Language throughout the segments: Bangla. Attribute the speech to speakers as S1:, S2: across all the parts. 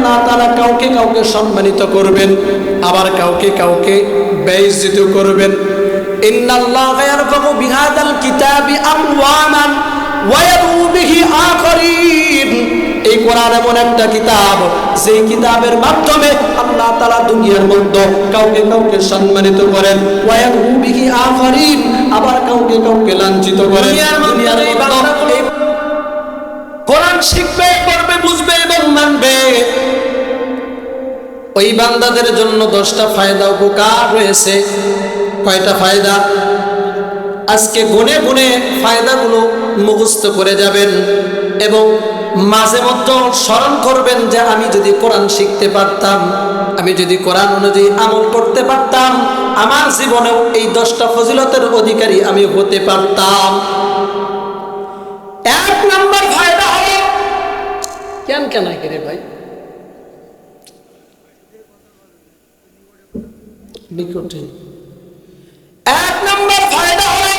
S1: আল্লাহ তাআলা কাউকে কাউকে সম্মানিত করবেন, আবার কাউকে কাউকে বেইজ্জত করবেন। ইন্নাল্লাহা ইয়ারফাউ বিহাদাল কিতাবি আকওয়ামান ওয়া ইয়াদউ বিহি আখারিন। এই কোরআন এমন একটা কিতাব, যেই কিতাবের মাধ্যমে আল্লাহ তাআলা দুনিয়ার মধ্যে কাউকে কাউকে সম্মানিত করেন, ওয়া ইয়াদউ বিহি আখারিন, আবার কাউকে কাউকে লাঞ্ছিত করেন। দুনিয়ার মধ্যে কোরআন শিখবে, পড়বে, বুঝবে এবং মানবে, ওই বান্দাদের জন্য 10টা ফায়দা উপকার রয়েছে। কয়টা ফায়দা? আজকে গুনে গুনে ফায়দাগুলো মুখস্থ করে যাবেন এবং মাঝে মধ্যে স্মরণ করবেন যে আমি যদি কোরআন শিখতে পারতাম, আমি যদি কোরআন অনুযায়ী আমল করতে পারতাম, আমার জীবনেও এই 10টা ফজিলতের অধিকারী আমি হতে পারতাম। 1 নম্বর ফায়দা হলো, কেন রে ভাই নিকটে, 1 নম্বর ফায়দা হলো,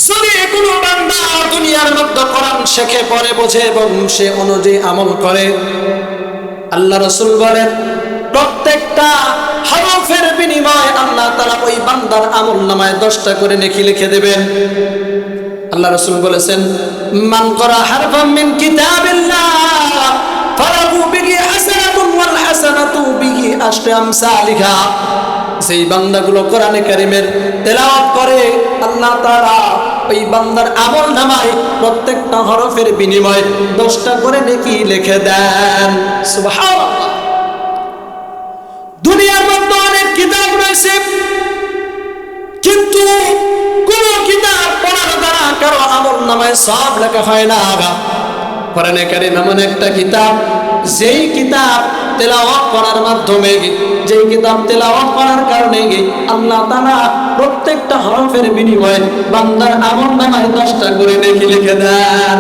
S1: যদি কোনো বান্দা দুনিয়ার মধ্যে কোরআন শেখে, পড়ে, বোঝে এবং সে অনুযায়ী আমল করে, আল্লাহ রাসূল বলেন প্রত্যেকটা হরফের বিনিময়ে আল্লাহ তাআলা ওই বান্দার আমলনামায় 10টা করে নেকি লিখে দেবেন। আল্লাহ রাসূল বলেছেন, মান ক্বারা হারফাম মিন কিতাবিল্লাহ ফালাহু বিহি হাসানাতুন ওয়াল হাসানাতু বিহি আশরি আমসালিহা। যেই বান্দাগুলো কোরআনে কারীমের তেলাওয়াত করে, আল্লাহ তাআলা ওই বান্দার আমলনামায় প্রত্যেকটা হরফের বিনিময়ে 10টা করে নেকি লিখে দেন। সুবহানাল্লাহ। দুনিয়ার মধ্যে অনেক কিতাব রয়েছে, কিন্তু কোন কিতাব পড়ার দ্বারা কারো আমলনামায় সওয়াব লেখা হয় না। কোরআনে কারীম এমন একটা কিতাব, যেই কিতাব তেলাওয়াত করার মাধ্যমে, যেই কিতাব তেলাওয়াত করার কারণে আল্লাহ তাআলা প্রত্যেকটা হরফের বিনিময়ে বান্দার আমলনামায় 10টা করে নেকি লিখে দেন।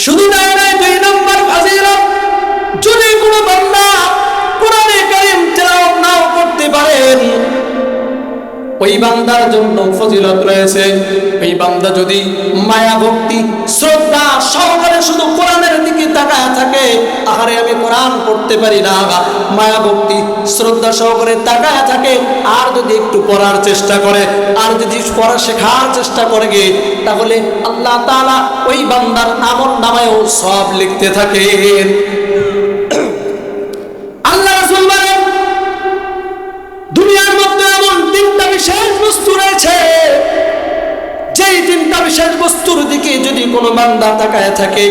S1: শুধু তাই নয়, 2 নম্বর ফাজিলত, যদি কোনো বান্দা কোরআনে কারীম তেলাওয়াত নাও করতে পারেন, ওই বান্দার জন্য ফজিলত রয়েছে। ওই বান্দা যদি মায়া ভক্তি শ্রদ্ধা সহকারে শুধু কোরআনের দিকে তাকায় থাকে, আহারে আমি কোরআন পড়তে পারি না, মায়া ভক্তি শ্রদ্ধা সহকারে তাকায় থাকে, আর যদি একটু পড়ার চেষ্টা করে, আর যদি পড়া শেখার চেষ্টা করে, তাহলে আল্লাহ তাআলা ওই বান্দার আমলনামায়ও সওয়াব লিখতে থাকেন। আল্লাহ রাসূল বলেন, দুনিয়ার মধ্যে এমন 3টা বিশেষ বস্তু রয়েছে, যেই 3টা বিশেষ বস্তুর দিকে যদি কোনো বান্দা তাকায় থাকে,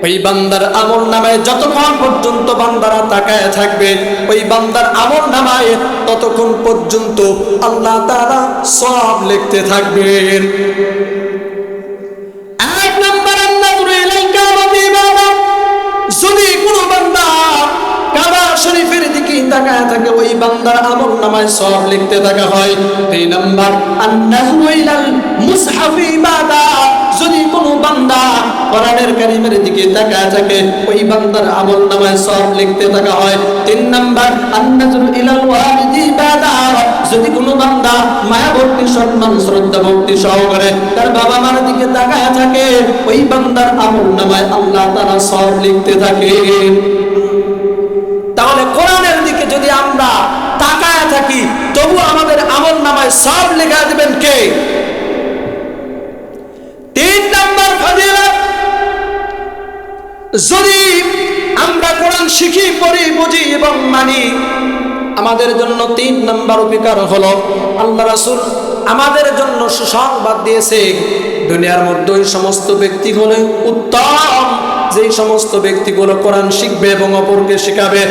S1: ওই বান্দার আমলনামায় যতক্ষণ পর্যন্ত বান্দারা তাকায় থাকবে, ওই বান্দার আমলনামায় ততক্ষণ পর্যন্ত আল্লাহ তাআলা সওয়াব লিখতে থাকবেন। 1 নম্বর, আন-নাযরু ইলাল কাবাতি ইবাদাত। যদি কোনো বান্দা কাবা শরীফের দিকে তাকায় থাকে, ওই বান্দার আমলনামায় সওয়াব লিখতে থাকা হয়। 3 নম্বর, আন-নাযরু ইলাল মুসহাফি ইবাদাত। যদি কোনো বান্দা কোরআনের কারীমের দিকে তাকায় থাকে, ওই বান্দার আমলনামায় সওয়াব লিখতে থাকা হয়। 3 নম্বর, আন-নাযরু ইলাল ওয়ালিদি ইবাদাত। যদি কোনো বান্দা মায়া ভক্তি সম্মান শ্রদ্ধা ভক্তি সহকারে তার বাবা মার দিকে তাকায় থাকে, ওই বান্দার আমলনামায় আল্লাহ তাআলা সওয়াব লিখতে থাকেন। তাহলে কোরআনের দিকে যদি আমরা তাকায় থাকি, তবু আমাদের আমলনামায় সওয়াব লেখা দিবেন কে? 3 নম্বর ফজিলত, যদি আমরা কোরআন শিখি, পড়ি, বুঝি এবং মানি, আমাদের জন্য 3 নম্বর উপকার হলো, আল্লাহ রাসূল আমাদের জন্য সুসংবাদ দিয়েছে, দুনিয়ার মধ্যে ওই সমস্ত ব্যক্তি হলো উত্তম, যেই সমস্ত ব্যক্তিগুলো কোরআন শিখবে এবং অপরকে শেখাবে।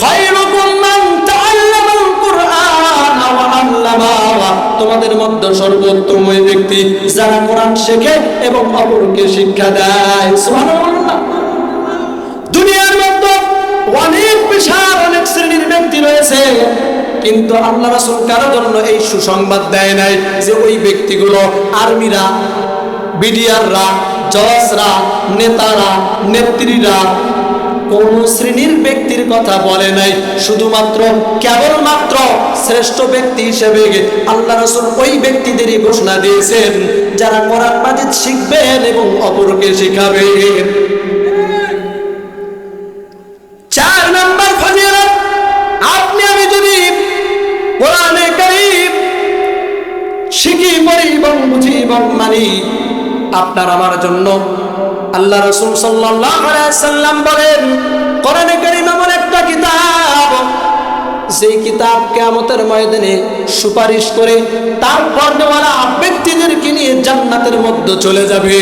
S1: খায়রুকুম মান তাআল্লামাল কুরআন ওয়া আল্লামা। তোমাদের মধ্যে সর্বোত্তম ওই ব্যক্তি যারা কোরআন শেখে এবং অপরকে শিক্ষা দেয়। সুবহানাল্লাহ। দুনিয়ার মধ্যে অনেক বিশাল অনেক শ্রেণীর ব্যক্তি রয়েছে, কিন্তু আল্লাহ রাসূল কারো জন্য এই সুসংবাদ দেয় নাই যে ওই ব্যক্তিগুলো আর্মিরা, বিডিআররা, জজরা, নেতারা, নেত্রীরা, কোন শ্রেণীর ব্যক্তির কথা বলে নাই। শুধুমাত্র কেবলমাত্র শ্রেষ্ঠ ব্যক্তি হিসেবে আল্লাহ রাসূল ওই ব্যক্তিদেরই ঘোষণা দিয়েছেন যারা কোরআন মাজিদ শিখবেন এবং অপরকে শেখাবেন। এবং মানি আপনার আমার জন্য। আল্লাহ রাসূল সাল্লাল্লাহু আলাইহি ওয়াসাল্লাম বলেন, কোরআনে কারীম এমন একটা কিতাব, যেই কিতাব কিয়ামতের ময়দানে সুপারিশ করে তার পর্দাওয়ালা ব্যক্তিদেরকে নিয়ে জান্নাতের মধ্যে চলে যাবে।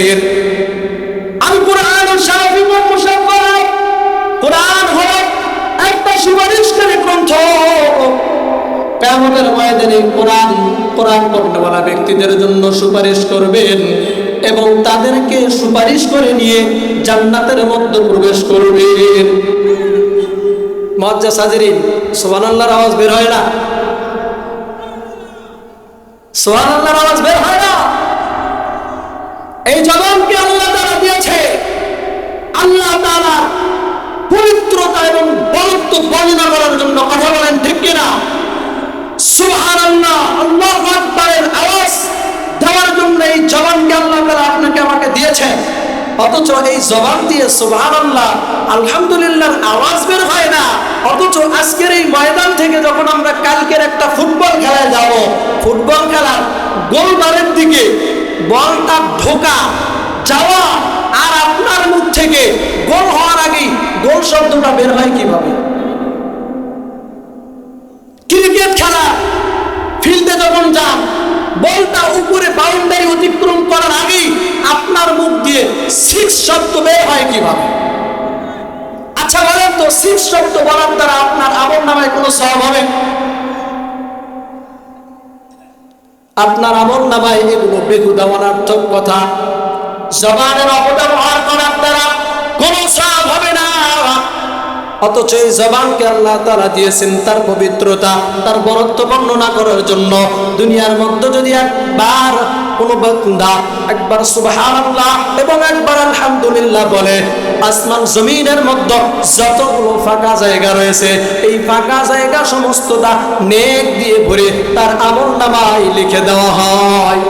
S1: আল কোরআন শাফি ওয়া মুশাফফা, কোরআন হলো একটা সুপারিশকারী গ্রন্থ। কিয়ামতের ময়দানে কোরআন পড়নেওয়ালা ব্যক্তিদের জন্য সুপারিশ করবেন এবং তাদেরকে সুপারিশ করে নিয়ে জান্নাতের মধ্যে প্রবেশ করবেন। মুআজ্জাজ হাজিরিন, সুবহানাল্লাহর আওয়াজ বের হয় না? সুবহানাল্লাহর আওয়াজ বের হয় না? এই জবানকে আল্লাহ তাআলা দিয়েছে আল্লাহ তাআলা পবিত্রতা এবং বরত্ব বর্ণনা করার জন্য। কথা বলেন ঠিক কিনা? সুবহানাল্লাহ, আল্লাহু আকবারের আওয়াজ দেওয়ার জন্য এই জবানকে আল্লাহ তাআলা আপনাকে আমাকে দিয়েছে। অথচ এই জবান দিয়ে সুবহানাল্লাহ আলহামদুলিল্লাহর আওয়াজ বের হয় না। অথচ আজকের এই ময়দান থেকে যখন আমরা কালকের একটা ফুটবল খেলায় যাব, ফুটবল খেলার গোলবারের দিকে বলটা ঢোকা যাওয়া আর আপনার মুখ থেকে গোল হওয়ার আগেই গোল শব্দটা বের হয় কিভাবে? ক্রিকেট খেলা ফিল্ডে যখন যান, বলটা উপরে বাউন্ডারি অতিক্রম করার আগেই আপনার মুখ দিয়ে সিক্স শব্দ বের হয় কিভাবে? আচ্ছা বলেন তো, সিক্স শব্দ বলার দ্বারা আপনার আমলনামায় কোনো সওয়াব হবে? আপনার আমলনামায় এগুলো বেহুদা অনর্থক কথা, জবানের অপব্যবহার করার দ্বারা কোনো সওয়াব হবে না। অথচ এই জবানকে আল্লাহ তাআলা দিয়েছেন তার পবিত্রতা, তার বরত্ব বর্ণনা করার জন্য। দুনিয়ার মধ্যে যদি একবার কোনো বান্দা একবার সুবহানাল্লাহ এবং একবার আলহামদুলিল্লাহ বলে, আসমান জমিনের মধ্যে যতগুলো ফাঁকা জায়গা রয়েছে, এই ফাঁকা জায়গা সমস্তটা নেক দিয়ে ভরে তার আমলনামায় লিখে দেওয়া হয়।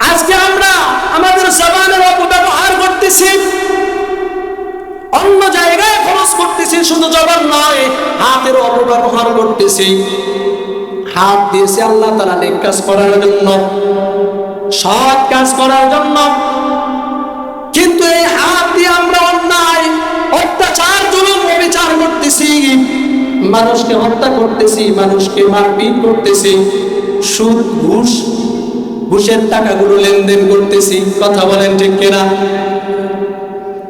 S1: আজকে আমরা আমাদের জবানের অপব্যবহার করতেছি, অন্য জায়গায় খরচ করতেছি, শুধু জবান নয় হাতের অপব্যবহার করতেছি। হাত দিয়েছে আল্লাহ তাআলা নেক কাজ করার জন্য, সৎ কাজ করার জন্য, কিন্তু এই হাত দিয়ে আমরা অন্যায় অত্যাচার জুলুম বিচার করতেছি, মানুষকে হত্যা করতেছি, মানুষকে মারপিট করতেছি, সুদ ঘুষের টাকাগুলো লেনদেন করতেছি। কথা বলেন ঠিক কিনা?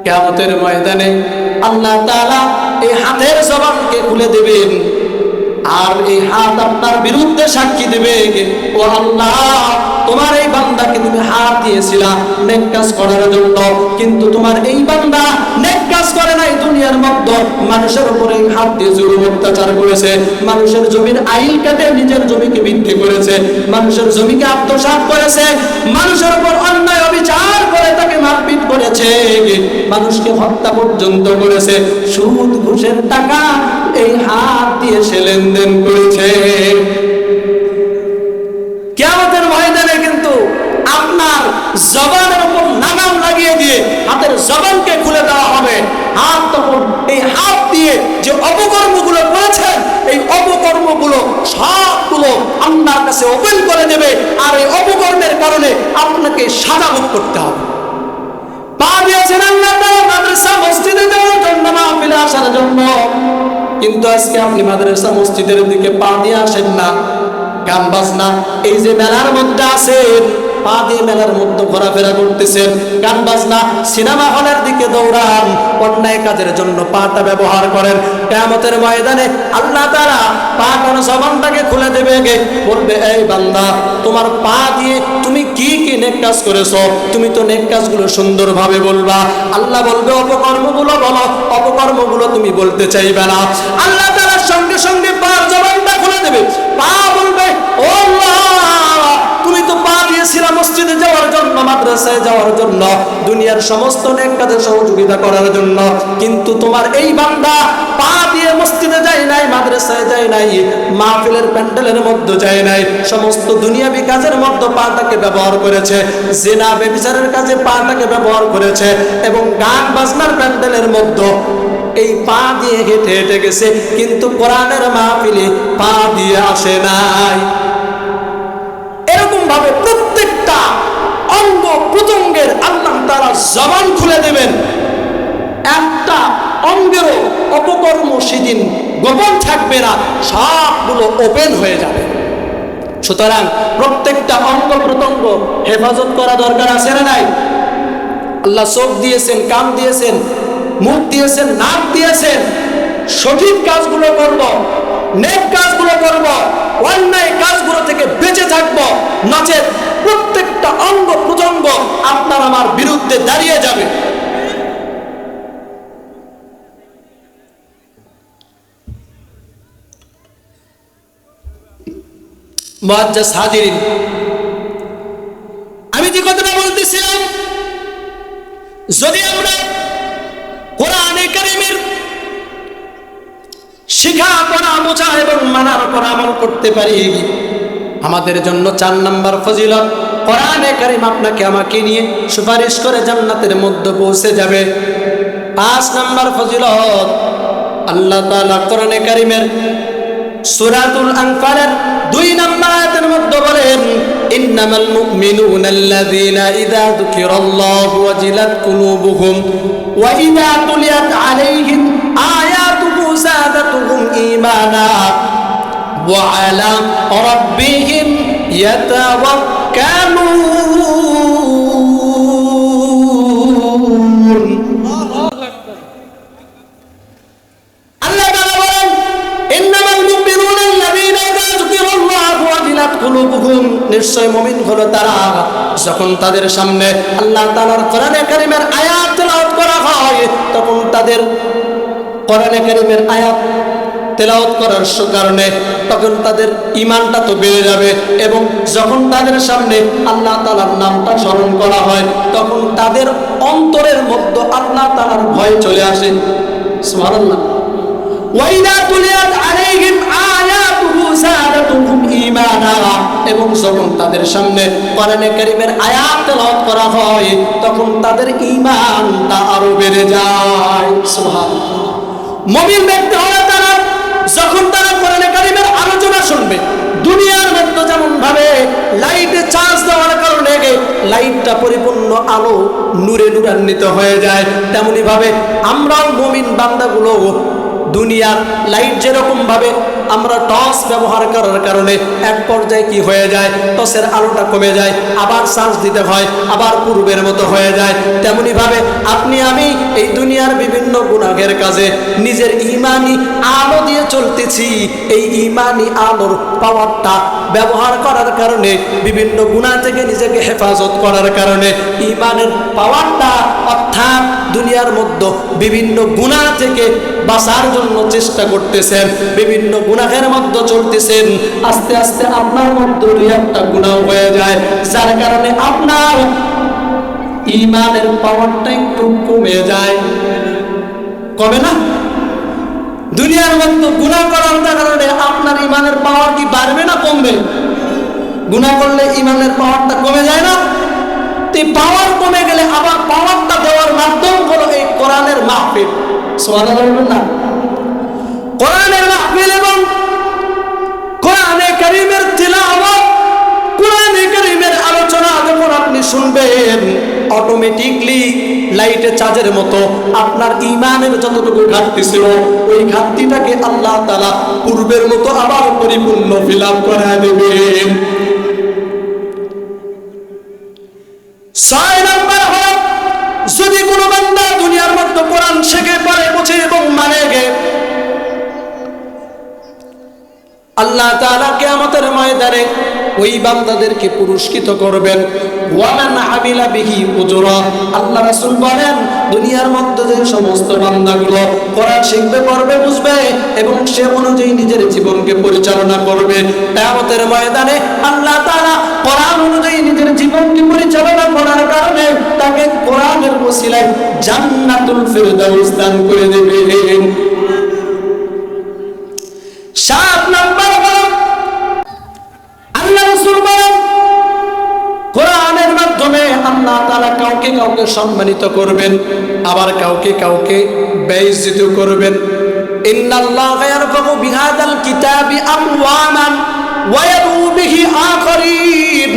S1: কিয়ামতের ময়দানে আল্লাহ তাআলা এই হাতের জবানকে খুলে দেবেন, আর এই হাত আপনার বিরুদ্ধে সাক্ষী দেবে, ও আল্লাহ তোমার এই বান্দাকে তুমি হাত দিয়েছিলা নেক কাজ করার জন্য, কিন্তু তোমার এই বান্দা নেক কাজ করে নাই, দুনিয়ার মধ্যে মানুষের উপরে হাত দিয়ে জুলুম অত্যাচার করেছে, মানুষের জমির আইল কেটে নিজের জমিকে বিক্রি করেছে, মানুষের জমিকে আত্মসাৎ করেছে, মানুষের উপর অন্যায় অবিচার করে তাকে মারপিট করেছে, মানুষকে হত্যা পর্যন্ত করেছে, সুদ ঘুষের টাকা এই হাত দিয়ে সে লেনদেন করেছে। কিয়ামতের ময়দানে কিন্তু আপনার জবানের উপর লাগাম লাগিয়ে দিয়ে হাতের জবানকে খুলে দেওয়া হবে। হাত তখন এই হাত দিয়ে যে অপকর্মগুলো করেছেন, এই অপকর্মগুলো সবগুলো আল্লাহর কাছে ওপেন করে দেবে, আর এই অপকর্মের কারণে আপনাকে সাজা ভোগ করতে হবে। পা দিয়েছেন আল্লাহ তাআলা মাদ্রাসা মসজিদে যাওয়ার জন্য, মাহফিলে আসার জন্য, কিন্তু আজকে আপনি মাদ্রাসা মসজিদের দিকে পা দিয়ে আসেন না, গান বাজনা এই যে মেলার মধ্যে আছেন, পা দিয়ে মেলার মধ্যে ঘোরাফেরা করতেছেন, গান বাজনা সিনেমা হলের দিকে দৌড়ান, অন্যায় কাজের জন্য পাটা ব্যবহার করেন। কিয়ামতের ময়দানে আল্লাহ তাআলা পাটার জবানটাকে খুলে দেবে, বলবে এই বান্দা তোমার পা দিয়ে তুমি কি কি নেক কাজ করেছো, তুমি তো নেক কাজগুলো সুন্দরভাবে বলবা। আল্লাহ বলবে অপকর্মগুলো বলো, অপকর্মগুলো তুমি বলতে চাইবে না। আল্লাহ তাআলা সঙ্গে সঙ্গে পার জবানটা খুলে দেবে, পা বলবে ও আল্লাহ তুমি তো পা দিয়েছিলাম মসজিদে যাওয়ার জন্য, মাদ্রাসায় যাওয়ার জন্য, দুনিয়ার সমস্ত নেক কাজে সহযোগিতা করার জন্য, কিন্তু তোমার এই বান্দা পা দিয়ে মসজিদে যায় নাই, মাদ্রাসায় যায় নাই, মাহফিলের প্যান্ডেলের মধ্যে যায় নাই, সমস্ত দুনিয়াবি কাজের মধ্যে পাটাকে ব্যবহার করেছে, জিনা ব্যভিচারের কাজে পাটাকে ব্যবহার করেছে, এবং গান বাজনার প্যান্ডেলের মধ্যে এই পা দিয়ে হেঁটে হেঁটে গেছে, কিন্তু কোরআনের মাহফিলে পা দিয়ে আসে নাই। এরকম ভাবে প্রত্যেকটা অঙ্গ প্রত্যঙ্গের আল্লাহ তাআলা জবান খুলে দেবেন। একটা অঙ্গেরও অপকর্ম সেদিন গোপন থাকবে না, সবগুলো ওপেন হয়ে যাবে। সুতরাং প্রত্যেকটা অঙ্গ প্রত্যঙ্গ হেফাজত করা দরকার আছে না নাই? আল্লাহ চোখ দিয়েছেন, কান দিয়েছেন, মুখ দিয়েছেন, নাক দিয়েছেন। সঠিক কাজগুলো করব, নেক কাজগুলো করব, অন্যায় কাজগুলো থেকে বেঁচে থাকব, নচেত প্রত্যেকটা অঙ্গ প্রত্যঙ্গ আপনার আমার বিরুদ্ধে দাঁড়িয়ে যাবে। মুআজ্জাজ হাজিরিন, আমি যে কথাটা বলতেছিলাম, যদি আমরা কোরআনে কারীমের শিখা পড়া বোঝা এবং মানার উপর আমল করতে পারি, আমাদের জন্য 4 নাম্বার ফজিলত, কোরআনে কারীম আপনাকে আমাকে নিয়ে সুপারিশ করে জান্নাতের মধ্যে পৌঁছে যাবে। 5 নাম্বার ফজিলত, আল্লাহ তাআলা কোরআনে কারীমের সূরাতুল আনফালের 2 নম্বর আয়াতের মধ্যে বলেন, ইন্নামাল মুমিনুনা আল্লাযীনা ইযা যুকিরাল্লাহু ওয়াজিলাত কুলুবুহুম ওয়া ইযা তুলিয়াত আলাইহিম আয়াতুহু যাদাতুহুম ঈমানা ওয়া আলা রাব্বিহিম ইয়াতাওয়াক্কালুন। আল্লাহ তাআলা বলেন, ইন্নামাল মুমিনুনা আল্লাযীনা ইযা যুকিরাল্লাহু ওয়াজিলাত কুলুবুহুম, নিশ্চয় মুমিন হলো তারা যখন তাদের সামনে আল্লাহ তাআলার কোরআনে কারীমের আয়াত তেলাওয়াত করা হয়, তখন তাদের কোরআনে কারীমের আয়াত তেলাওয়াত করার কারণে তখন তাদের ঈমানটা তো বেড়ে যাবে, এবং যখন তাদের সামনে আল্লাহ তাআলার নামটা স্মরণ করা হয়, তখন তাদের অন্তরের মধ্যে আল্লাহ তাআলার ভয় চলে আসে। সুবহানাল্লাহ। ওয়াইদা তুলিয়াত আলাইহিম আয়াতুহু যাদাতুহুম ঈমানা, এবং যখন তাদের সামনে কোরআনে কারীমের আয়াত তেলাওয়াত করা হয়, তখন তাদের ঈমানটা আরো বেড়ে যায়। সুবহানাল্লাহ। মুমিন ব্যক্তি হলো তারা যখন তারা কোরআনে কারীমের আলোচনা শুনবে, দুনিয়ার মধ্যে যেমন ভাবে লাইটে চার্জ দেওয়ার কারণে লাইটটা পরিপূর্ণ আলো নূরে নূরান্বিত হয়ে যায়, তেমনি ভাবে আমরাও মুমিন বান্দাগুলো দুনিয়ার লাইট যেরকম ভাবে আমরা টর্চ ব্যবহার করার কারণে এক পর্যায়ে কি হয়ে যায়, টর্চের আলোটা কমে যায়, আবার চার্জ দিতে হয়, আবার পূর্বের মতো হয়ে যায়, তেমনি ভাবে আপনি আমি এই দুনিয়ার বিভিন্ন গুনাহের কাজে নিজের ঈমানি আলো দিয়ে চলতেছি। এই ঈমানি আলোর পাওয়ারটা ব্যবহার করার কারণে, বিভিন্ন গুনাহ থেকে নিজেকে হেফাজত করার কারণে ঈমানের পাওয়ারটা, অর্থাৎ দুনিয়ার মধ্যে বিভিন্ন গুনাহ থেকে বাঁচার জন্য চেষ্টা করতেছেন, বিভিন্ন গুনাহের মধ্যে চলতেছেন, আস্তে আস্তে আপনার মধ্যে একটা গুনাহ হয়ে যায়, যার কারণে আপনার ঈমানের পাওয়ারটা একটু কমে যায়। কমে না? দুনিয়ার মধ্যে গুনাহ করার কারণে আপনার ঈমানের পাওয়ার কি বাড়বে না কমবে? গুনাহ করলে ঈমানের পাওয়ারটা কমে যায় না? এই পাওয়ার কমে গেলে আবার পাওয়ারটা দেওয়ার মাধ্যম হলো এই কোরআনের মাহফিল। সুবহানাল্লাহ না? কোরআনের মাহফিল এবং কোরআনে কারীমের তিলাওয়াত, কোরআনে কারীমের আলোচনা যখন আপনি শুনবেন, অটোমেটিকলি লাইটে চার্জের মতো আপনার ঈমানের যতটুকু ঘাটতি ছিল, ওই ঘাটতিটাকে আল্লাহ তাআলা পূর্বের মতো আবার পরিপূর্ণ ফিল আপ করে দেবেন। 6 নাম্বার হলো, যদি কোনো বান্দা দুনিয়ার মধ্যে কোরআন শিখে, পড়ে, বোঝে এবং মানে গে, আল্লাহ তাআলা কিয়ামতের ময়দানে ওই বান্দাদেরকে পুরস্কৃত করবেন। ওয়ামান আমিলা বিহি উজরা, আল্লাহ রাসূল বলেন, দুনিয়ার মধ্যে যে সমস্ত বান্দাগুলো কোরআন শিখবে, পড়বে, বুঝবে এবং সে অনুযায়ী নিজের জীবনকে পরিচালনা করবে, কিয়ামতের ময়দানে আল্লাহ তাআলা কোরআন অনুযায়ী নিজের জীবনকে পরিচালনা করার কারণে তাকে কোরআনের ওসিলায় জান্নাতুল ফিরদাউস দান করে দেবেন। 7 নাম্বার হলো, আল্লাহ রাসূল বলেন, কোরআনের মাধ্যমে আল্লাহ তাআলা কাউকে কাউকে সম্মানিত করবেন, আবার কাউকে কাউকে বেইজ্জত করবেন। ইন্নাল্লাহা ইয়ারফাউ বিহাদাল কিতাবি আমওয়ামান ওয়া ইয়াদউ বিহি আখারিন,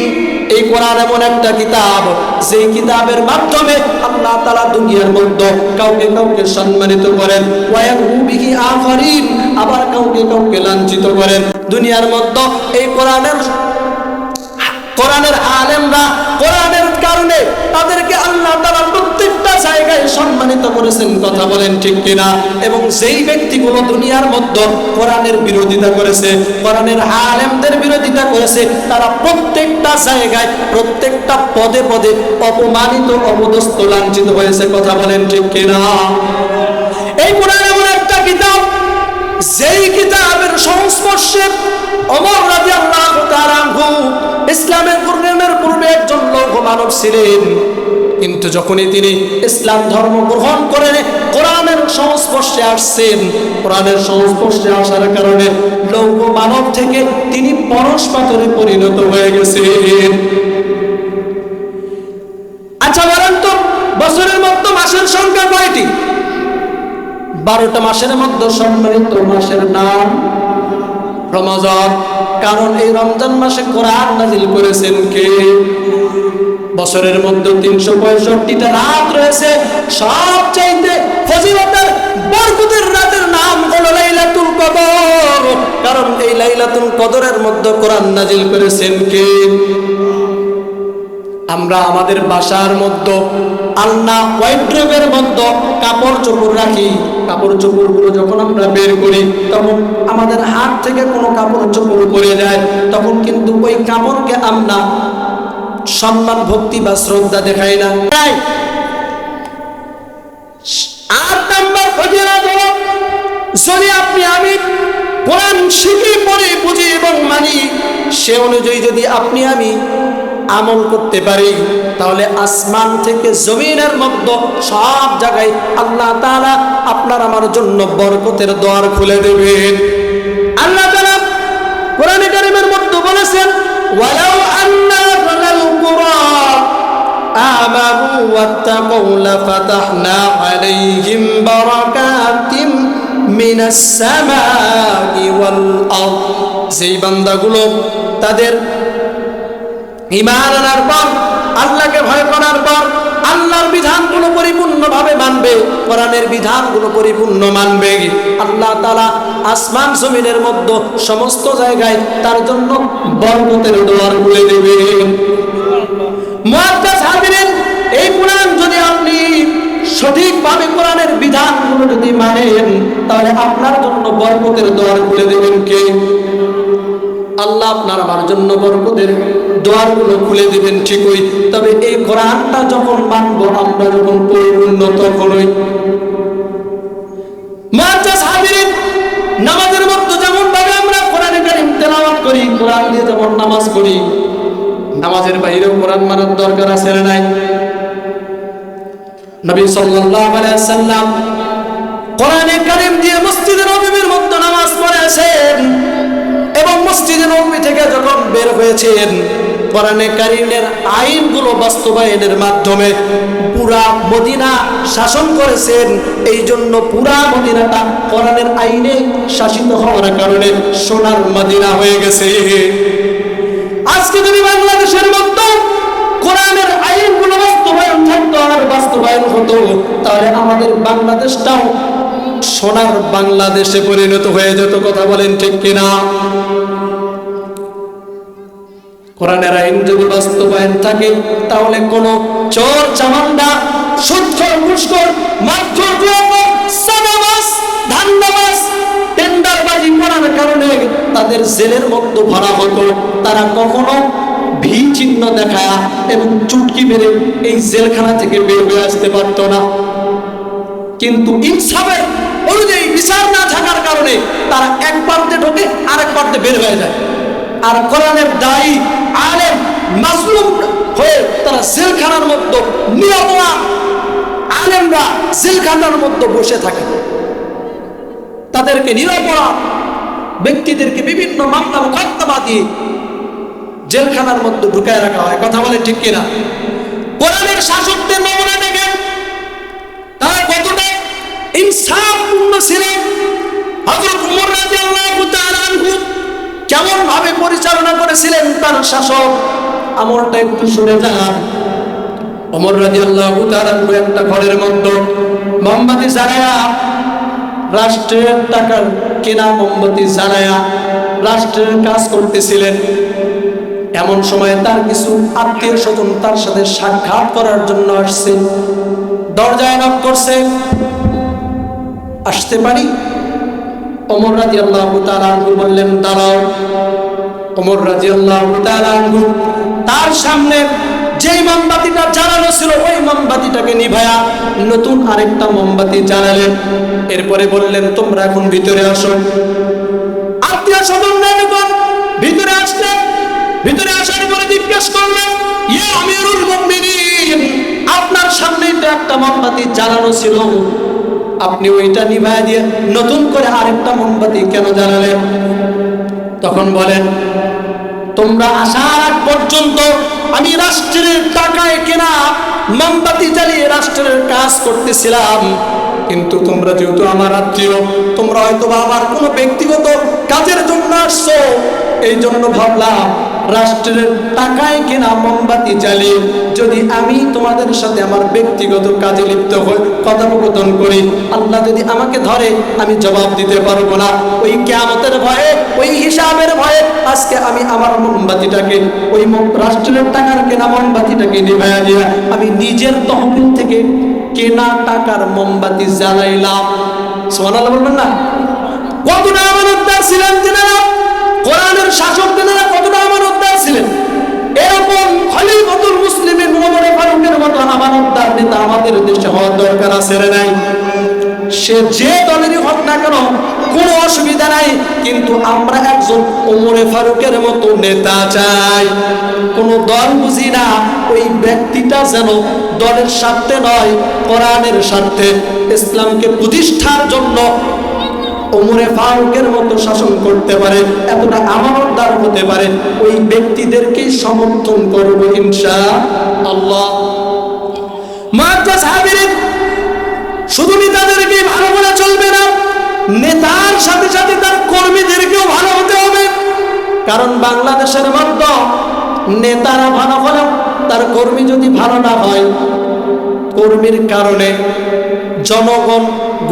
S1: এই কোরআন এমন একটা কিতাব, যেই কিতাবের মাধ্যমে আল্লাহ তাআলা দুনিয়ার মধ্যে কাউকে কাউকে সম্মানিত করেন, ওয়ায়াহু বিহি আখারিন, আবার কাউকে কাউকে লাঞ্ছিত করেন। দুনিয়ার মধ্যে এই কোরআনের আলেমরা, কোরআনের কারণে তাদেরকে আল্লাহ তাআলা প্রত্যেকটা জায়গায় সম্মানিত করেছেন, কথা বলেন ঠিক কিনা? এবং যেই ব্যক্তিগুলো দুনিয়ার মধ্যে কোরআনের বিরোধিতা করেছে, কোরআনের আলেমদের বিরোধিতা করেছে, তারা প্রত্যেকটা জায়গায় প্রত্যেকটা পদে পদে অপমানিত, অপদস্থ, লাঞ্ছিত হয়েছে, কথা বলেন ঠিক কিনা? এই কোরআন এমন একটা কিতাব, যেই কিতাবের সংস্পর্শে ওমর রাদিয়াল্লাহু তাআলা আনহু ইসলামের পূর্বে একজন লৌহ মানব ছিলেন, কিন্তু যখনই তিনি ইসলাম ধর্ম গ্রহণ করে কোরআনের সংস্পর্শে আসছেন, কোরআনের সংস্পর্শে আসার কারণে লৌহ মানব থেকে তিনি পরশ পাথরে পরিণত হয়ে গেছেন। আচ্ছা বলেন তো, বছরের মধ্যে মাসের সংখ্যা কয়টি? 12টা মাসের মধ্যে সম্মানিত মাসের নাম রমজান। কারণ এই রমজান মাসে কোরআন নাজিল করেছেন কে? বছরের মধ্যে 365টা রাত রয়েছে, সবচাইতে ফজিলতের বরকতের রাতের নাম হলো লাইলাতুল কদর। কারণ এই লাইলাতুল কদরের মধ্যে কোরআন নাজিল করেছেন কে? আমরা আমাদের বাসার মধ্যে আলনা ওয়াইড্রোবের মধ্যে কাপড় চোপড় রাখি, কাপড় চোপড়গুলো যখন আমরা বের করি তখন আমাদের হাত থেকে কোনো কাপড় চোপড় পড়ে যায়, তখন কিন্তু ওই কাপড়কে আমরা সম্মান, ভক্তি বা শ্রদ্ধা দেখাই না। 8 নম্বর ফজিলত হলো, যদি আপনি আমি কোরআন শিখি, পড়ি, বুঝি এবং মানি, সে অনুযায়ী যদি আপনি আমি আমল করতে পারি, তাহলে আসমান থেকে জমিনের মধ্যে সব জায়গায় আল্লাহ তাআলা আপনার আমার জন্য বরকতের দ্বার খুলে দেবেন। আল্লাহ তাআলা কোরআনে কারীমের মধ্যে বলেছেন, ওয়ালাউ আন্না আহলাল কুরা আমানু ওয়াত্তাকু লাফাতাহনা আলাইহিম বারাকাতিম মিনাস সামাই ওয়াল আরদ। যেই বান্দাগুলো তাদের ঈমান আনার পর, আল্লাহকে ভয় করার পর, আল্লাহর বিধানগুলো পরিপূর্ণভাবে মানবে, কোরআনের বিধানগুলো পরিপূর্ণ মানবে, আল্লাহ তাআলা আসমান জমিনের মধ্যে সমস্ত জায়গায় তার জন্য বরকতের দ্বার খুলে দেবেন। মুআজ্জাজ হাজিরিন, এই কোরআন যদি আপনি সঠিকভাবে কোরআনের বিধানগুলো যদি মানেন, তাহলে আপনার জন্য বরকতের দ্বার খুলে দেবেন কে? আল্লাহ আপনার আমার জন্য বরকতের দ্বারগুলো খুলে দিবেন ঠিকই, তবে এই কোরআনটা যখন মানব, আমরা যখন পরিপূর্ণ, তখনই। মুআজ্জাজ হাজিরিন, নামাজের মধ্যে যেমন ভাবে আমরা কোরআনে কারীম তেলাওয়াত করি, কোরআন দিয়ে যেমন নামাজ করি, নামাজের বাইরেও কোরআন মানার দরকার আছে না নাই? নবী সাল্লাল্লাহু আলাইহি ওয়াসাল্লাম কোরআনে কারীম দিয়ে মসজিদে নববীর মধ্যে নামাজ পড়েছেন, এবং মসজিদে নববী থেকে যখন বের হয়েছেন, কোরআনে কারীমের আইনগুলো বাস্তবায়নের মাধ্যমে পুরা মদিনা শাসন করেছেন। এই জন্য পুরা মদিনাটা কোরআনের আইনে শাসিত হওয়ার কারণে সোনার মদিনা হয়ে গেছে। আজকে যদি বাংলাদেশের মধ্যে কোরআনের আইনগুলো বাস্তবায়ন থাকতো আর বাস্তবায়ন হতো, তাহলে আমাদের বাংলাদেশটাও সোনার বাংলাদেশে পরিণত হয়ে যেত, কথা বলেন ঠিক কিনা? কোরআনের আইন যদি বাস্তবায়ন থাকে, তাহলে কোন চোর চামান্ডা, সুদখোর, ঘুষখোর, মারধর, সাদাবাজ, ধান্দাবাজ, টেন্ডারবাজি করার কারণে তাদের জেলের মধ্যে ভরা হতো, তারা কখনো ভি চিহ্ন দেখায় এবং চুটকি মেরে এই জেলখানা থেকে বের হয়ে আসতে পারতো না। কিন্তু ইনসাফের অনুযায়ী বিচার না থাকার কারণে তারা এক প্রান্তে ঢোকে, আরেক প্রান্তে বের হয়ে যায়। আর কোরআনের দায়ী আলেম মাজলুম হয়ে তারা জেলখানার মধ্যে, নিরপরাধ আলেমরা জেলখানার মধ্যে বসে থাকে, তাদেরকে নিরপরাধ ব্যক্তিদেরকে বিভিন্ন মামলা মোকদ্দমা দিয়ে জেলখানার মধ্যে ঢুকায় রাখা হয়, কথা বলে ঠিক কিনা? কোরআনের শাসকদের নমুনা দেখেন, তারা কতটা ইনসাফপূর্ণ ছিলেন। হযরত ওমর রাদিয়াল্লাহু তাআলা আনহু কেমন ভাবে পরিচালনা করেছিলেন তার শাসক, আমলটা একটু শুনে যান। ওমর রাদিয়াল্লাহু তাআলা একটা ঘরের মধ্যে মোমবাতি জ্বালায়া, রাষ্ট্রের টাকার কেনা মোমবাতি জ্বালায়া রাষ্ট্রের কাজ করতেছিলেন। এমন সময় তার কিছু আত্মীয় স্বজন তার সাথে সাক্ষাৎ করার জন্য আসছে। দরজায় নক করছে, আসতে পারি? ওমর রাদিয়াল্লাহু তাআলা আনহু বললেন, দাঁড়াও। ওমর রাদিয়াল্লাহু তাআলা আনহু তার সামনে যেই মোমবাতিটা জ্বালানো ছিল ওই মোমবাতিটাকে নিভায়া নতুন আরেকটা মোমবাতি জ্বালালেন। এরপরে বললেন, তোমরা এখন ভিতরে আসো। আত্মীয় স্বজনরা যখন ভিতরে আসলেন, ভিতরে আসার পরে জিজ্ঞেস করলেন, ইয়া আমিরুল মুমিনিন, আপনার সামনেই তো একটা মোমবাতি জ্বালানো ছিল, আপনি ওইটা নিভায়া দিয়ে নতুন করে আরেকটা মোমবাতি কেন জ্বালালেন? তখন বলেন, তোমরা আসার আগ পর্যন্ত আমি রাষ্ট্রের টাকায় কেনা মোমবাতি জ্বালিয়ে রাষ্ট্রের কাজ করতেছিলাম, কিন্তু তোমরা যেহেতু আমার আত্মীয়, তোমরা হয়তো আমার কোনো ব্যক্তিগত কাজের জন্য আসছো, এই জন্য ভাবলাম রাষ্ট্রের টাকায় কেনা মোমবাতি জ্বালিয়ে যদি আমি তোমাদের সাথে আমার ব্যক্তিগত কাজে লিপ্ত হই, কথোপকথন করি, আল্লাহ যদি আমাকে ধরে আমি জবাব দিতে পারবো না। ওই কিয়ামতের ভয়ে, ওই হিসাবের ভয়ে আজকে আমি আমার মোমবাতিটাকে, ওই রাষ্ট্রের টাকার কেনা মোমবাতিটাকে নিভাইয়া দিয়ে আমি নিজের তহবিল থেকে কেনা টাকার মোমবাতি জ্বালাইলাম। সুবহানাল্লাহ বলবেন না? কতটা আমানতদার ছিলেন তিনারা, কোরআনের শাসক তিনারা কতটা আমানতদার ছিলেন। এরকম খলিফাতুল মুসলিমিন ওমর ফারুকের মতো আমানতদার নেতা আমাদের দেশে হওয়ার দরকার আছে না নাই? সে যে দলেরই হোক না কেন কোনো অসুবিধা নাই, কিন্তু আমরা একজন ওমর ফারুকের মতো নেতা চাই। কোনো দল বুঝি না, ওই ব্যক্তিটা যেন দলের স্বার্থে নয়, কোরআনের স্বার্থে, ইসলামকে প্রতিষ্ঠার জন্য ওমর ফারুকের মতো শাসন করতে পারে, এতটা আমানতদার হতে পারে, ওই ব্যক্তিদেরকেই সমর্থন করব ইনশাআল্লাহ। মুআজ্জাজ হাবিব, শুধু নেতাদেরকেই ভালো বলে চলবে না, নেতার সাথে সাথে তার কর্মীদেরকেও ভালো হতে হবে। কারণ বাংলাদেশের মধ্যে নেতারা ভালো হলে তার কর্মী যদি ভালো না হয়, কর্মীর কারণে জনগণ,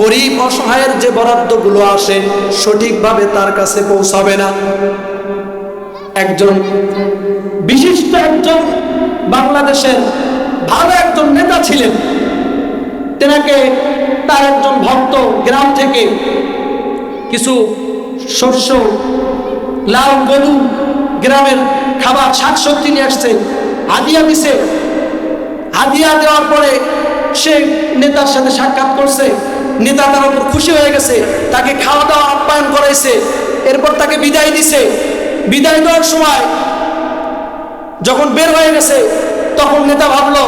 S1: গরিব অসহায়ের যে বরাদ্দগুলো আসে সঠিকভাবে তার কাছে পৌঁছাবে না। একজন বিশিষ্ট একজন বাংলাদেশের ভালো একজন নেতা ছিলেন, তেনাকে তার একজন ভক্ত গ্রাম থেকে কিছু শস্য, লাউ, গরু, গ্রামের খাবার, শাকসবজি নিয়ে আসছে, হাদিয়া দিছে। হাদিয়া দেওয়ার পরে সে নেতার সাথে সাক্ষাৎ করছে, নেতা তার উপর খুশি হয়ে গেছে, তাকে খাওয়া দাওয়া আপ্যায়ন করাইছে, এরপর তাকে বিদায় দিছে। বিদায় দেওয়ার সময় যখন বের হয়ে গেছে, তখন নেতা ভাবলো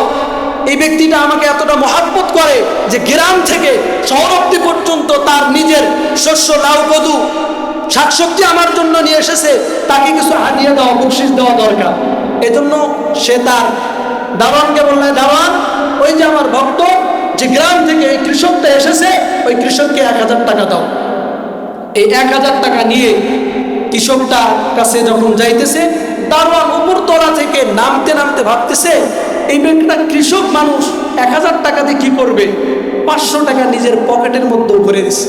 S1: এই ব্যক্তিটা আমাকে এতটা মহাব্বত করে যে গ্রাম থেকে শহর অবধি পর্যন্ত তার নিজের শস্য, লাউ, কদু, শাকসবজি আমার জন্য নিয়ে এসেছে, তাকে কিছু হাদিয়া দেওয়া, বকশিশ দেওয়া দরকার। এজন্য সে তার দারোয়ানকে বললেন, দারোয়ান, ওই যে আমার ভক্ত যে গ্রাম থেকে এই কৃষকটা এসেছে, ওই কৃষককে 1000 টাকা দাও। এই 1000 টাকা নিয়ে কৃষকটার কাছে যখন যাইতেছে, দারোয়ান উপর তলা থেকে নামতে নামতে ভাবতেছে, এই ব্যক্তিটা কৃষক মানুষ, 1000 টাকা দিয়ে কি করবে? 500 টাকা নিজের পকেটের মধ্যে ভরে দিছে,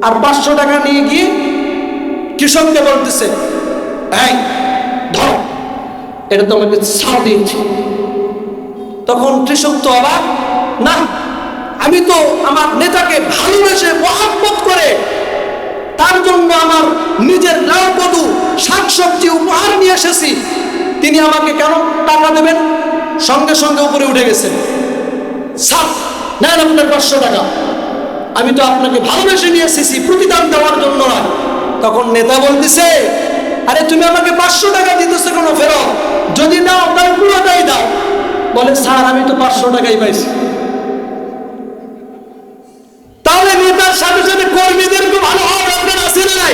S1: আর 500 টাকা নিয়ে গিয়ে কৃষককে বলতেছে, এই ধর, এটা তো আমাকে ছাড় দিয়েছি। তখন কৃষক তো অবাক, না, আমি তো আমার নেতাকে ভালোবেসে মহব্বত করে তার জন্য আমার নিজের লাউ, কদু, শাকসবজি উপহার নিয়ে এসেছি, তিনি আমাকে কেন টাকা দেবেন? সঙ্গে সঙ্গে উপরে উঠে গেছেন, সাপ নেন আপনার 500 টাকা, আমি তো আপনাকে ভালোবেসে নিয়ে এসেছি, প্রতিদান দেওয়ার জন্য না। তখন নেতা বলতেছে, আরে তুমি আমাকে 500 টাকা দিতেছো কেন? ফেরত যদি দাও তাহলে পুরোটাই দাও। বলে, স্যার আমি তো 500 টাকাই পাইছি। তাহলে নেতার সাথে সাথে কর্মীদেরকে ভালো হওয়া দরকার আছে না নাই?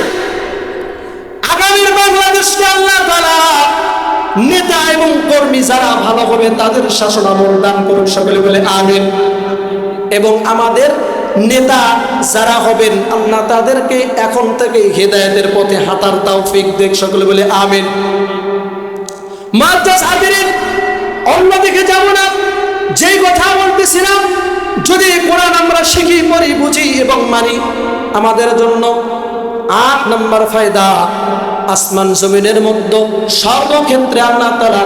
S1: আগামীর বাংলাদেশকে আল্লাহ তাআলা নেতা এবং কর্মী যারা ভালো হবে তাদের শাসন আমল দান করুন, সকলে বলে আমিন। এবং আমাদের নেতা যারা হবেন আল্লাহ তাদেরকে এখন থেকে হিদায়াতের পথে হাঁটার তৌফিক দেখ, সকলে বলে আমিন। মুআজ্জাজ হাজিরিন, অন্যদিকে যাব না, যেই কথা বলতেছিলাম, যদি কোরআন আমরা শিখি, পড়ি, বুঝি এবং মানি, আমাদের জন্য 8 নম্বর ফায়দা, আসমান জমিনের মধ্যে সর্বক্ষেত্রে আল্লাহ তাআলা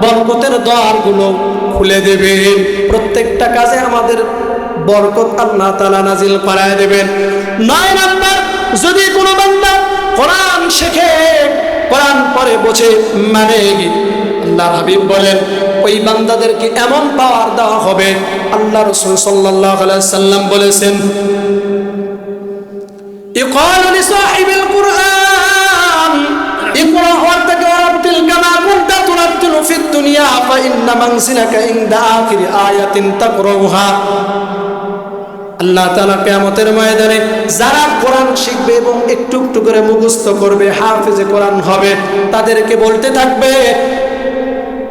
S1: বরকতের দ্বারগুলো খুলে দেবেন। প্রত্যেকটা কাজে আমাদের বরকত আল্লাহ তাআলা নাজিল করায় দেবেন। 9 নম্বর, যদি কোনো বান্দা কোরআন শেখে, কোরআন পড়ে, বোঝে, মানে, আল্লাহর হাবিব বলেন ওই বান্দাদেরকে এমন পাওয়ার দেওয়া হবে, আল্লাহ রাসূল সাল্লাল্লাহু আলাইহি সাল্লাম বলেছেন, ইকালু লিসাহিবিল কুরআন ইকরা ওয়ারতাকা ওয়ারাতিল কামা কুনতা তুরাতিলু ফিদ দুনিয়া ফা ইন্না মানসিলাকা ইনদা আখিরি আয়াতিন তাকরাউহা। আল্লাহ তাআলা কিয়ামতের ময়দানে যারা কোরআন শিখবে এবং একটু একটু করে মুখস্থ করবে, হাফেজে কোরআন হবে, তাদেরকে বলতে থাকবে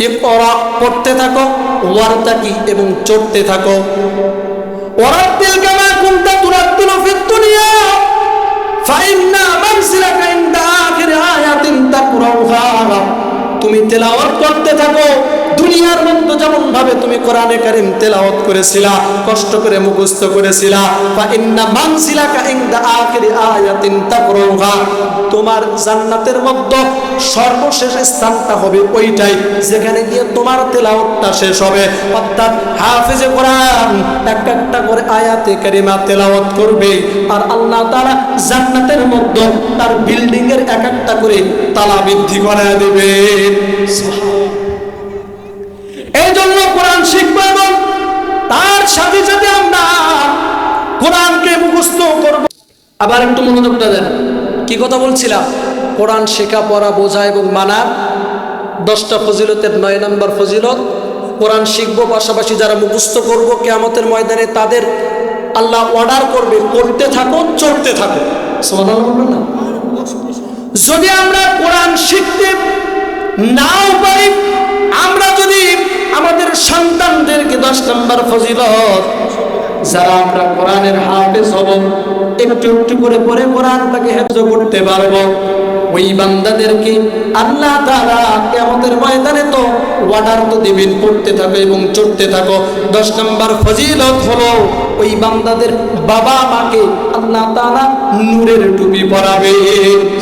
S1: ইকরা, পড়তে থাকো, ওয়ারতাকি, এবং চড়তে থাকো, ওয়ারাতিল কামা কুনতা তুরাতিলু ফিদ দুনিয়া ফা ইন্না মানসিলাকা ইনদা আখিরি আয়াতিন তাকরাউহা। তুমি তেলাওয়াত করতে থাকো দুনিয়ার মধ্যে যেমন ভাবে তুমি কোরআনে কারীম তেলাওয়াত করেছিলা, কষ্ট করে মুখস্থ করেছিলা, ফা ইন্না মানসিলাকা ইনদা আখিরি আয়াতিন তাকরাউহা, তোমার জান্নাতের মধ্যে সর্বশেষ স্থানটা হবে ওইটাই যেখানে গিয়ে তোমার তেলাওয়াতটা শেষ হবে। অর্থাৎ হাফেজে কোরআন এক একটা করে আয়াতে কারিমা তেলাওয়াত করবে, আর আল্লাহ তাআলা জান্নাতের মধ্যে তার বিল্ডিং এর এক একটা করে তালা বৃদ্ধি করায় দেবে। এই জন্য কোরআন শিখবো এবং তার সাথে সাথে আমরা কোরআনকে মুখস্থ করব। আবার একটু মনোযোগটা দেন, কি কথা বলছিলাম? কোরআন শেখা, পড়া, বোঝা এবং মানা 10টা ফজিলতের 9 নম্বর ফজিলত। কোরআন শিখবো, পাশাপাশি যারা মুখস্থ করব, কিয়ামতের ময়দানে তাদের আল্লাহ অর্ডার করবে পড়তে থাকো, চড়তে থাকো। সুবহানাল্লাহ বলবেন না? যদি আমরা কোরআন শিখতে নাও পারি, আমরা যদি আমাদের সন্তানদেরকে 10 নম্বর ফজিলত, যারা আমরা কোরআনের হাফেজ হব, একটু একটু করে পড়ে কোরআনটাকে হেফজ করতে পারবো, ওই বান্দাদেরকে আল্লাহ তাআলা কিয়ামতের ময়দানে তো অর্ডার তো দিবেন পড়তে থাকো এবং চড়তে থাকো। 10 নম্বর ফজিলত হলো ওই বান্দাদের বাবা মাকে আল্লাহ তাআলা নূরের টুপি পরাবে।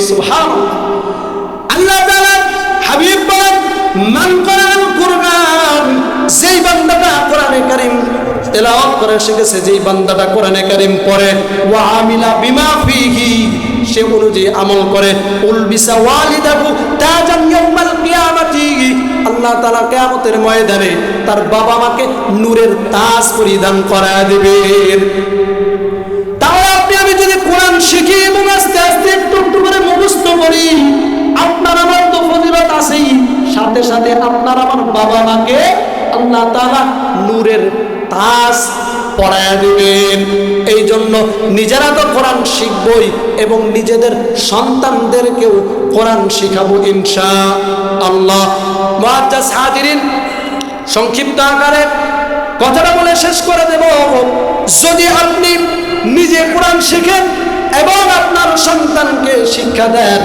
S1: সুবহানাল্লাহ। আল্লাহ তাআলা হাবিব বলেন, মান কোরআন কুরআন, যেই বান্দাটা কোরআনে কারীম তেলাওয়াত করে শিখেছে, যেই বান্দাটা কোরআনে কারীম পড়ে, ওয়া আমিলা বিমা ফিহি, সে অনুযায়ী আমল করে, উলবিসা ওয়ালিদাহু তাজান ইয়াউমাল কিয়ামাতি, আল্লাহ তাআলা কিয়ামতের ময়দানে তার বাবা মাকে নূরের তাজ পরিধান করায় দেবেন। তাহলে আপনি আমি যদি কোরআন শিখি এবং আস্তে আস্তে একটু একটু করে মুখস্থ করি, আপনার আমার তো ফজিলত আছেই, সাথে সাথে আপনার আমার বাবা মাকে আল্লাহ তাআলা নূরের তাজ পরায়া দিবেন। এই জন্য নিজেরা তো কোরআন শিখবই এবং নিজেদের সন্তানদেরকেও কোরআন শিখাবো ইনশাআল্লাহ। মুআজ্জাজ হাজিরিন, সংক্ষিপ্ত আকারে কথাটা বলে শেষ করে দেব। যদি আপনি নিজে কোরআন শিখেন এবং আপনার সন্তানকে শিক্ষা দেন,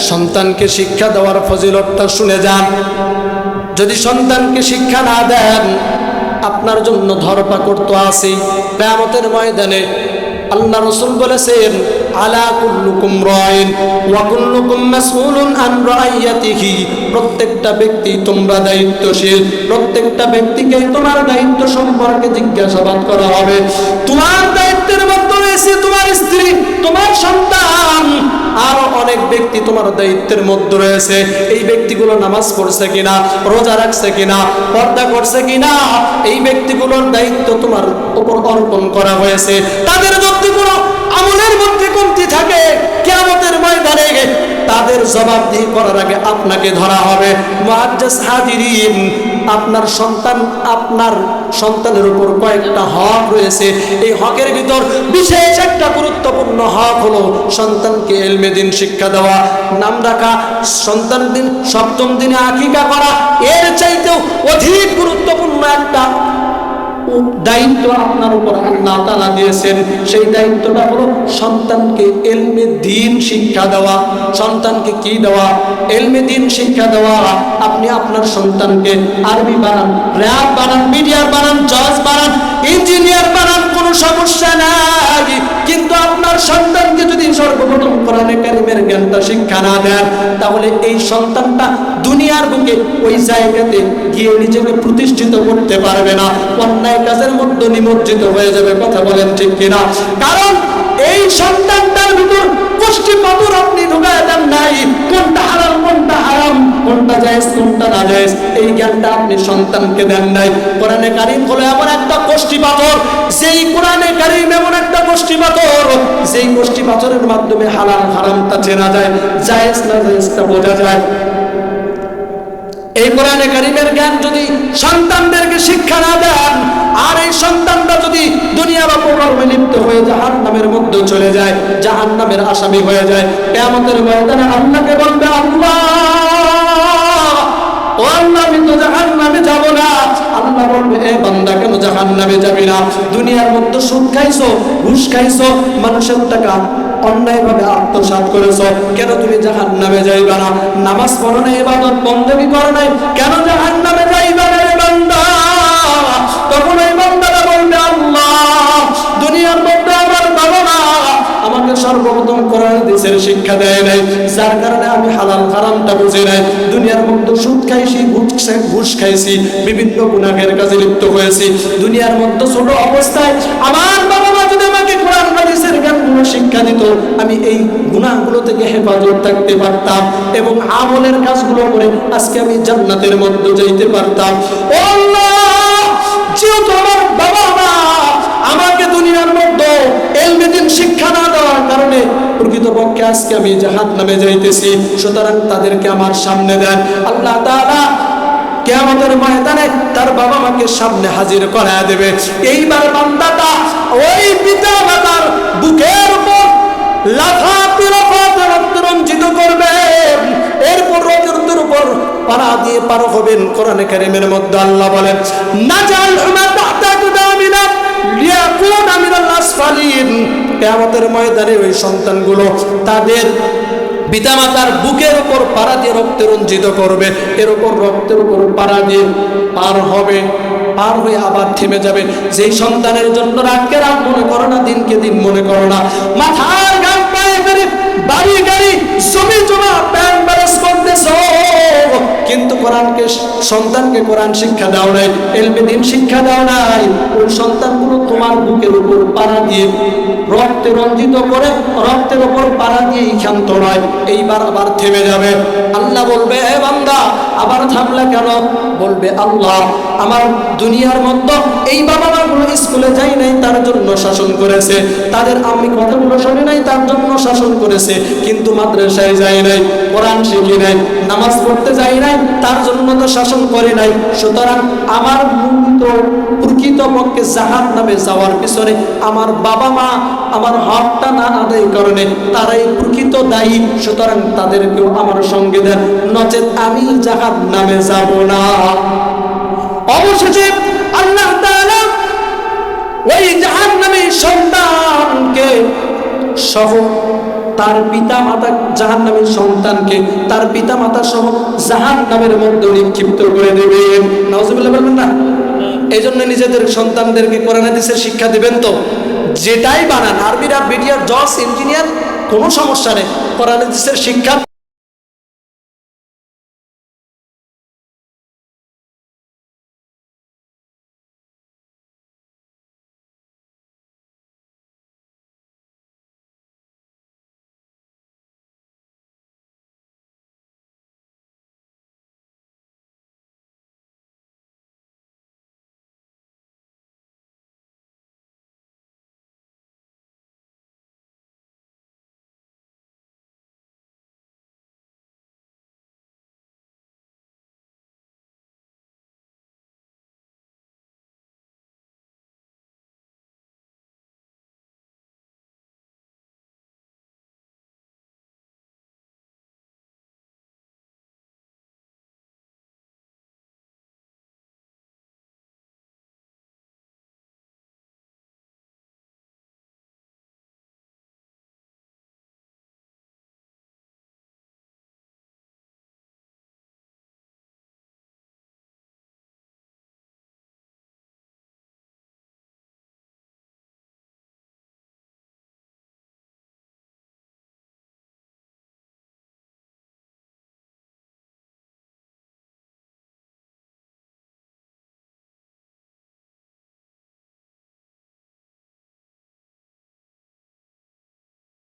S1: সন্তানকে শিক্ষা দেওয়ার ফজিলতটা শুনে যান। যদি সন্তানকে শিক্ষা না দেন, আপনার জন্য ধরপাকড় তো আছেই। কিয়ামতের ময়দানে আল্লাহ রাসূল বলেছেন, আলা কুল্লুকুম রাইন ওয়া কুল্লুকুম মাসউলুন আন রাইয়াতিহি, প্রত্যেকটা ব্যক্তি তোমরা দায়িত্বশীল, প্রত্যেকটা ব্যক্তিকে তোমার দায়িত্ব সম্পর্কে জিজ্ঞাসাবাদ করা হবে। তোমার দায়িত্বের মধ্যে রয়েছে তোমার স্ত্রী, তোমার সন্তান, আরো অনেক ব্যক্তি তোমার দায়িত্বের মধ্যে রয়েছে। এই ব্যক্তিগুলো নামাজ পড়ছে কিনা, রোজা রাখছে কিনা, পর্দা করছে কিনা, এই ব্যক্তিগুলোর দায়িত্ব তোমার উপর অর্পণ করা হয়েছে। তাদের যদি কোনো আমলের মধ্যে কমতি থাকে, কিয়ামতের ময়দানে তাদের জবাবদিহি করার আগে আপনাকে ধরা হবে। মুআজ্জাজ হাজিরিন, আপনার সন্তানের উপর কয়েকটা হক রয়েছে। এই হকের ভিতর বিশেষ একটা গুরুত্বপূর্ণ হক হলো সন্তানকে ইলমে দ্বীন শিক্ষা দেওয়া, নাম রাখা, সন্তান দিন 7ম দিনে আকিকা করা। এর চাইতেও অধিক গুরুত্বপূর্ণ একটা দায়িত্ব আপনার উপর আল্লাহ তাআলা দিয়েছেন। সেই দায়িত্বটা হলো সন্তানকে ইলমে দ্বীন শিক্ষা দেওয়া। সন্তানকে কি দেওয়া? ইলমে দ্বীন শিক্ষা দেওয়া। আপনি আপনার সন্তানকে আরবি বানান, র‍্যাব বানান, মিডিয়ার বানান, জজ বানান, ইঞ্জিনিয়ার বানান, কোনো সমস্যা নাই। কিন্তু আপনার সন্তানকে যদি সর্বপ্রথম কোরআনে কারিমের জ্ঞানটা শিক্ষা না দেন, তাহলে এই সন্তানটা দুনিয়ার বুকে ওই জায়গাতে গিয়ে নিজেকে প্রতিষ্ঠিত করতে পারবে না, অন্যায় কাজের মধ্যে নিমজ্জিত হয়ে যাবে। কথা বলেন ঠিক কিনা? কারণ এই সন্তানটার ভিতর কোষ্ঠী পাথর আপনি ঢুকায় দেন নাই। কোনটা হালাল, কোনটা হারাম, কোনটা জায়েজ, কোনটা না জায়েজ, এই জ্ঞানটা আপনি সন্তানকে দেন নাই। কোরআনে কারিম হলো এমন একটা কোষ্ঠী পাথর, যেই কোরআনে কারিম এমন একটা কোষ্ঠী পাথর, যেই কোষ্ঠী পাথরের মাধ্যমে হালাল হারামটা চেনা যায়, জায়েজ না জায়েজটা বোঝা যায়। এই কোরআনে কারিমের জ্ঞান যদি সন্তানদেরকে শিক্ষা না দেন, আর এই সন্তানটা যদি দুনিয়ার অপকর্মে লিপ্ত হয়ে জাহান্নামের মধ্যে চলে যায়, জাহান্নামের আসামি হয়ে যায়, কিয়ামতের ময়দানে আল্লাহকে বলবে, আল্লাহ ও আল্লাহ, আমি তো জাহান্নামে যাব না। আল্লাহ বলবে, এ বান্দা কেন জাহান্নামে যাবি না? দুনিয়ার মধ্যে সুদ খাইছো, ঘুষ খাইছো, মানুষের টাকা অন্যায়ভাবে আত্মসাৎ করেছো, কেন তুমি জাহান্নামে যাইবা না? নামাজ পড়ো না, ইবাদত বন্দেগী করো না, কেন জাহান্নামে যাইবা না রে বান্দা? তখন এই বান্দাটা বলবে, আল্লাহ, দুনিয়ার মধ্যে আমার বাবা মা আমাকে সর্বপ্রথম কোরআন হাদিসের শিক্ষা দেয় নাই, যার কারণে আমি হালাল হারামটা বুঝি নাই। দুনিয়ার মধ্যে সুদ খাইছি, ঘুষ খাইছি, বিভিন্ন গুনাহের কাজে লিপ্ত হয়েছি। দুনিয়ার মধ্যে ছোট অবস্থায় আমার বাবা মা যদি আমাকে কোরআন হাদিসের জ্ঞানগুলো শিক্ষা দিত, আমি এই গুনাহগুলো থেকে হেফাজত থাকতে পারতাম এবং আমলের কাজগুলো করে আজকে আমি জান্নাতের মধ্যে যাইতে পারতাম। ও আল্লাহ, যেহেতু আমার বাবা মা আমাকে দুনিয়ার মধ্যে ইলমে দ্বীন শিক্ষা না দেওয়ার কারণে প্রকৃতপক্ষে আজকে আমি জাহান্নামে যাইতেছি, সুতরাং তাদেরকে আমার সামনে দেন। আল্লাহ তাআলা কিয়ামতের ময়দানে তার বাবা মাকে সামনে হাজির করায় দেবে। এইবার বান্দাটা ওই পিতা মাতার বুকের উপর লাফাতে লাফাতে রক্ত রঞ্জিত করবে, এরপর রক্তের উপর পাড়া দিয়ে পার হবেন। কোরআনে কারিমের মধ্যে আল্লাহ বলেন, নাজাল হুমা তাহতা কুদামিনা লিয়াকুনা মিনাল আসফালিন। কিয়ামতের ময়দানে ওই সন্তানগুলো তাদের পিতামাতার বুকের উপর পাড়া দিয়ে রক্তে রঞ্জিত করবে, এর উপর রক্তের উপর পাড়া দিয়ে পার হবে, পার হয়ে আবার থেমে যাবে। যেই সন্তানের জন্য রাতকে রাত মনে করো না, দিনকে দিন মনে করো না, মাথার গাম পায়ে ফেলে বাড়ি গাড়ি জমি জমা ব্যাংক ব্যালেন্স করতেছো, কিন্তু কোরআনকে সন্তানকে কোরআন শিক্ষা দাও নাই, ইলমে দ্বীন শিক্ষা দাও নাই। ওই সন্তানগুলো তোমার বুকের উপর পাড়া দিয়ে রক্তে রঞ্জিত করে রক্তের উপর পাড়া দিয়ে ক্ষান্ত নয়, এইবার আবার থেমে যাবে। আল্লাহ বলবে, হে বান্দা, আবার থামলে কেন? বলবে, আল্লাহ, আমার দুনিয়ার মধ্যে এই বাবা মাগুলো স্কুলে যাই নাই, তার জন্য শাসন করেছে, তাদের আমি কথাগুলো শুনি নাই, তার জন্য শাসন করেছে, কিন্তু মাদ্রাসায় যাই নাই, কোরআন শিখি নাই, নামাজ পড়তে যাই নাই, তার জন্য তো শাসন করে নাই। সুতরাং আমার প্রকৃতপক্ষে জাহান্নামে যাওয়ার পিছনে আমার বাবা মা আমার হকটা না আদায় কারণে তারাই প্রকৃত দায়ী। সুতরাং তাদেরকেও আমার সঙ্গে দেন, নচেত আমি জাহান্নামে যাব না। অবশেষে আল্লাহ তাআলা ওই জাহান্নামী সন্তানকে সহ তার পিতা মাতা, জাহান্নামী সন্তানকে তার পিতা মাতা সহ জাহান্নামের মধ্যে নিক্ষিপ্ত করে দেবেন। নাউজুবিল্লাহ বলবেন না? এই জন্য নিজেদের সন্তানদেরকে কোরআন হাদিসের শিক্ষা দিবেন তো, যেটাই বানান, আরবি, মিডিয়ার, জজ, ইঞ্জিনিয়ার, কোনো সমস্যা নেই, কোরআন হাদিসের শিক্ষা